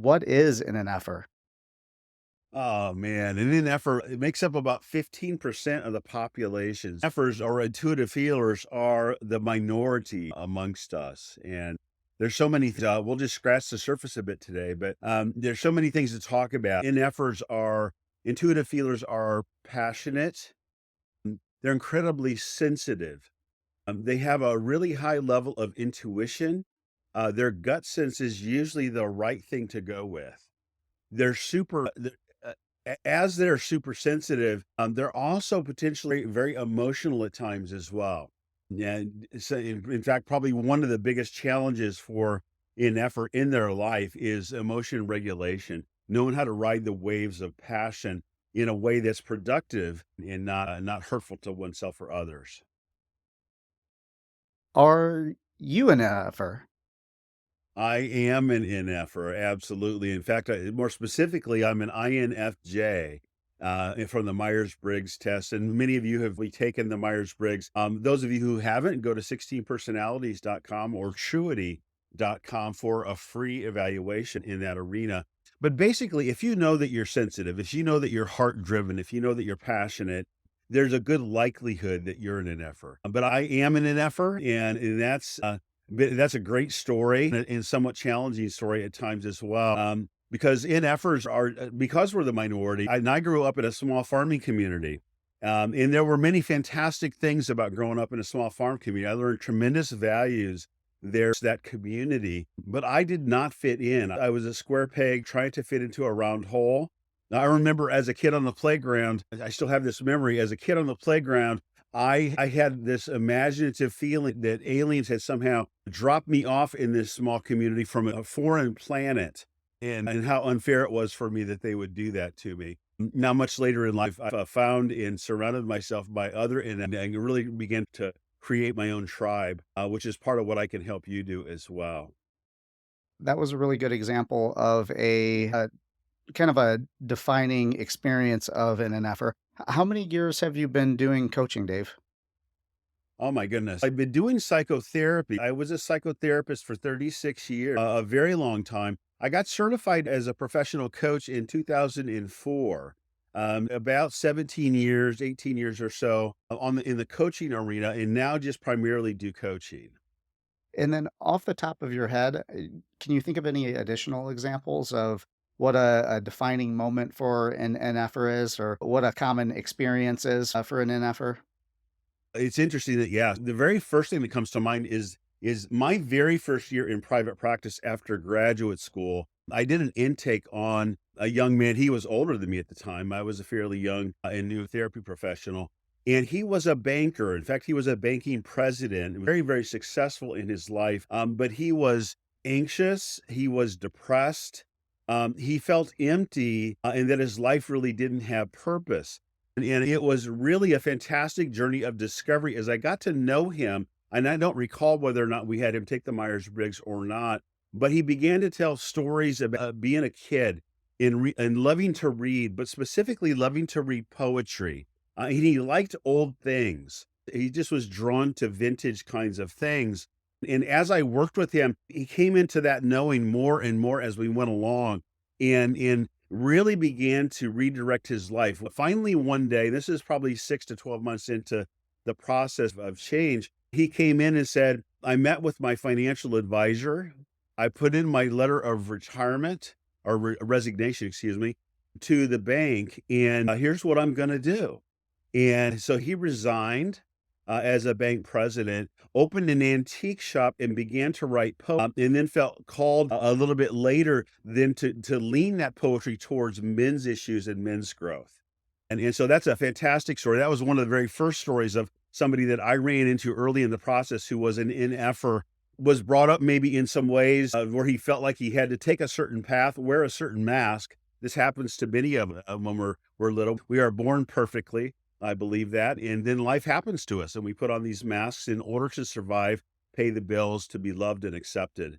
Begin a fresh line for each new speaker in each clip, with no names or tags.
what is an NFer?
Oh man, an NFer it makes up about 15% of the population. NFers or intuitive feelers are the minority amongst us. And there's so many, we'll just scratch the surface a bit today, but there's so many things to talk about. Intuitive feelers are passionate. They're incredibly sensitive. They have a really high level of intuition. Their gut sense is usually the right thing to go with. They're super th a as they're super sensitive, they're also potentially very emotional at times as well. And so in fact, probably one of the biggest challenges for an effort in their life is emotion regulation, knowing how to ride the waves of passion in a way that's productive and not hurtful to oneself or others.
Are you an NFer?
I am an NFer, absolutely. In fact, more specifically, I'm an INFJ from the Myers-Briggs test. And many of you have taken the Myers-Briggs. Those of you who haven't, go to 16personalities.com or truity.com for a free evaluation in that arena. But basically, if you know that you're sensitive, if you know that you're heart driven, if you know that you're passionate, there's a good likelihood that you're an NFer. But I am an NFer, and that's a great story and somewhat challenging story at times as well. Because NFers are because we're the minority. I grew up in a small farming community, and there were many fantastic things about growing up in a small farm community. I learned tremendous values. There's that community, but I did not fit in. I was a square peg trying to fit into a round hole. I remember as a kid on the playground, I still have this memory. As a kid on the playground, I had this imaginative feeling that aliens had somehow dropped me off in this small community from a foreign planet, and how unfair it was for me that they would do that to me. Now, much later in life, I found and surrounded myself by other and really began to create my own tribe, which is part of what I can help you do as well.
That was a really good example of a kind of a defining experience of an NFer. How many years have you been doing coaching, Dave?
Oh my goodness. I've been doing psychotherapy. I was a psychotherapist for 36 years, a very long time. I got certified as a professional coach in 2004. About 17 years, 18 years or so in the coaching arena, and now just primarily do coaching.
And then off the top of your head, can you think of any additional examples of what a defining moment for an NFer is, or what a common experience is for an NFer?
It's interesting that, yeah, the very first thing that comes to mind is my very first year in private practice after graduate school. I did an intake on a young man. He was older than me at the time. I was a fairly young and new therapy professional, and he was a banker. In fact, he was a banking president, very, very successful in his life. But he was anxious. He was depressed. He felt empty, and that his life really didn't have purpose. And it was really a fantastic journey of discovery as I got to know him, and I don't recall whether or not we had him take the Myers-Briggs or not, but he began to tell stories about being a kid and loving to read, but specifically loving to read poetry. And he liked old things. He just was drawn to vintage kinds of things. And as I worked with him, he came into that knowing more and more as we went along. And really began to redirect his life. Well, finally, one day, this is probably 6 to 12 months into the process of change, he came in and said, I met with my financial advisor. I put in my letter of retirement or resignation, excuse me, to the bank, and here's what I'm going to do. And so he resigned as a bank president, opened an antique shop, and began to write and then felt called a little bit later then to lean that poetry towards men's issues and men's growth. And so that's a fantastic story. That was one of the very first stories of somebody that I ran into early in the process who was an NFer, was brought up maybe in some ways where he felt like he had to take a certain path, wear a certain mask. This happens to many of us when we're little. We are born perfectly. I believe that. And then life happens to us, and we put on these masks in order to survive, pay the bills, to be loved and accepted.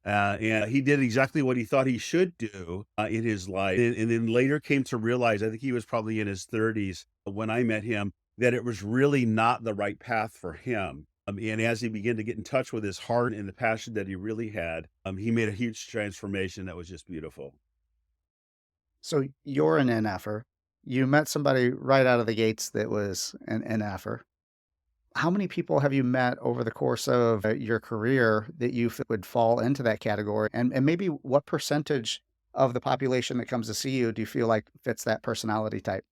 And he did exactly what he thought he should do in his life. And then later came to realize, I think he was probably in his 30s when I met him, that it was really not the right path for him. And as he began to get in touch with his heart and the passion that he really had, he made a huge transformation that was just beautiful.
So you're an NFer. You met somebody right out of the gates that was an NFer. How many people have you met over the course of your career that you would fall into that category? And maybe what percentage of the population that comes to see you do you feel like fits that personality type?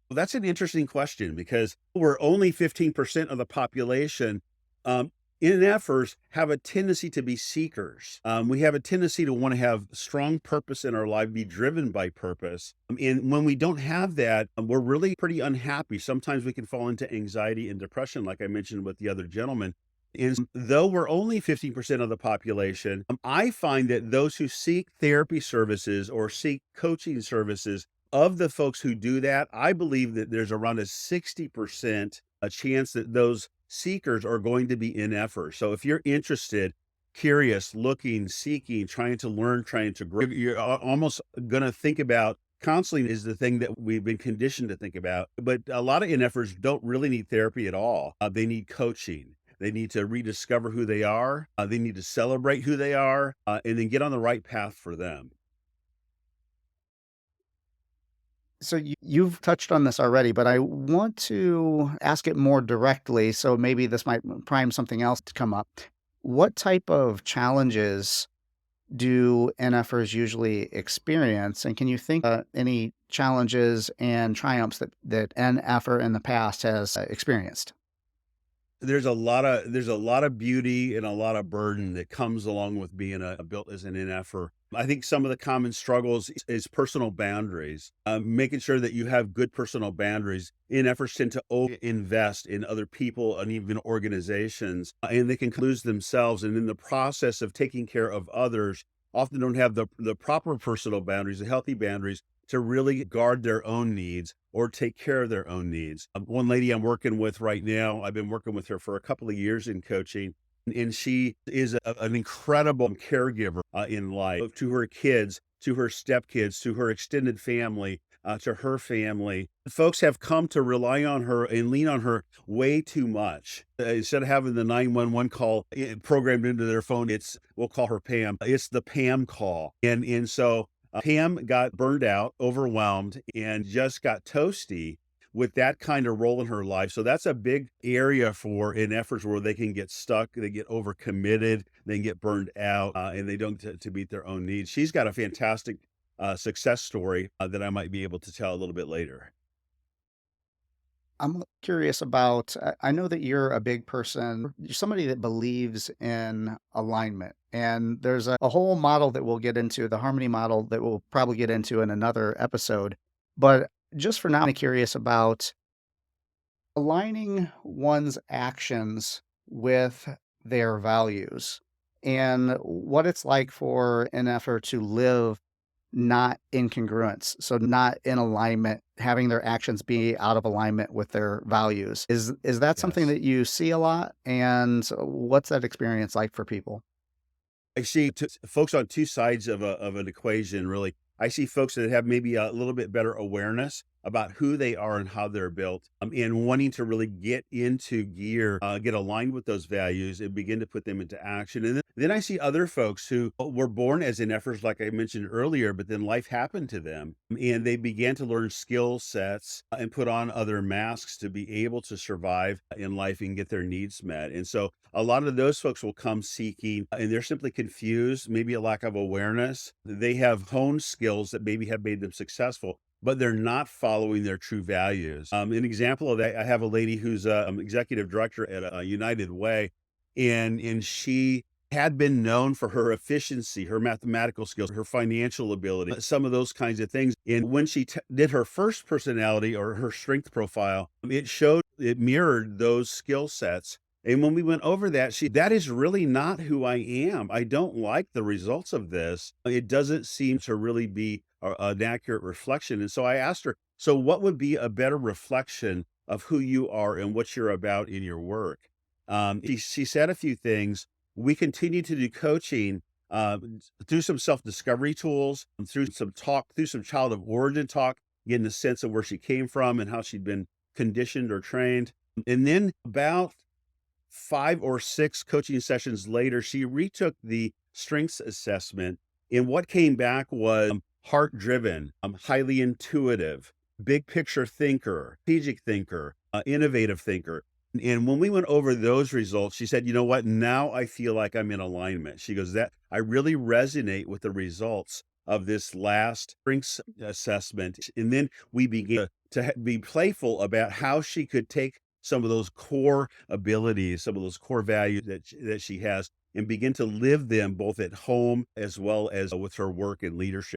Well, that's an interesting question because we're only 15% of the population. Um, NFers have a tendency to be seekers. We have a tendency to want to have strong purpose in our life, be driven by purpose. And when we don't have that, we're really pretty unhappy. Sometimes we can fall into anxiety and depression, like I mentioned with the other gentleman. And though we're only 15% of the population, I find that those who seek therapy services or seek coaching services, of the folks who do that, I believe that there's around a 60% a chance that those seekers are going to be in effort. So if you're interested, curious, looking, seeking, trying to learn, trying to grow, you're almost going to think about counseling is the thing that we've been conditioned to think about. But a lot of NFers don't really need therapy at all. They need coaching. They need to rediscover who they are. They need to celebrate who they are, and then get on the right path for them.
So you've touched on this already, but I want to ask it more directly. So maybe this might prime something else to come up. What type of challenges do NFers usually experience? And can you think any challenges and triumphs that NFer in the past has experienced?
There's a lot of beauty and a lot of burden that comes along with being built as an NFer. I think some of the common struggles is personal boundaries, making sure that you have good personal boundaries. NFers tend to invest in other people and even organizations, and they can lose themselves. And in the process of taking care of others, often don't have the proper personal boundaries, the healthy boundaries to really guard their own needs or take care of their own needs. One lady I'm working with right now, I've been working with her for a couple of years in coaching, and she is an incredible caregiver in life to her kids, to her stepkids, to her extended family. To her family, folks have come to rely on her and lean on her way too much. Instead of having the 911 call programmed into their phone, we'll call her Pam. It's the Pam call, and so Pam got burned out, overwhelmed, and just got toasty with that kind of role in her life. So that's a big area for in efforts where they can get stuck, they get overcommitted, they can get burned out, and they don't to meet their own needs. She's got a fantastic success story that I might be able to tell a little bit later.
I'm curious about, I know that you're a big person, you're somebody that believes in alignment. And there's a whole model that we'll get into, the harmony model that we'll probably get into in another episode. But just for now, I'm curious about aligning one's actions with their values and what it's like for an effort to live not in congruence, so not in alignment, having their actions be out of alignment with their values. Is that something
Yes.
that you see a lot? And what's that experience like for people?
I see folks on 2 sides of an equation, really. I see folks that have maybe a little bit better awareness about who they are and how they're built, and wanting to really get into gear, get aligned with those values and begin to put them into action. And then I see other folks who were born as NFers, like I mentioned earlier, but then life happened to them, and they began to learn skill sets, and put on other masks to be able to survive in life and get their needs met. And so a lot of those folks will come seeking, and they're simply confused, maybe a lack of awareness. They have honed skills that maybe have made them successful, but they're not following their true values. An example of that, I have a lady who's executive director at United Way, and she had been known for her efficiency, her mathematical skills, her financial ability, some of those kinds of things. And when she did her first personality or her strength profile, it mirrored those skill sets. And when we went over that, that is really not who I am. I don't like the results of this. It doesn't seem to really be an accurate reflection. And so I asked her, so what would be a better reflection of who you are and what you're about in your work? She said a few things. We continue to do coaching through some self-discovery tools, through some child of origin talk, getting a sense of where she came from and how she'd been conditioned or trained. And then about 5 or 6 coaching sessions later, she retook the strengths assessment, and what came back was heart driven, highly intuitive, big picture thinker, strategic thinker, innovative thinker. And when we went over those results, she said, "You know what? Now I feel like I'm in alignment." She goes, "That I really resonate with the results of this last strengths assessment." And then we began to be playful about how she could take some of those core abilities, some of those core values that she has, and begin to live them both at home as well as with her work and leadership.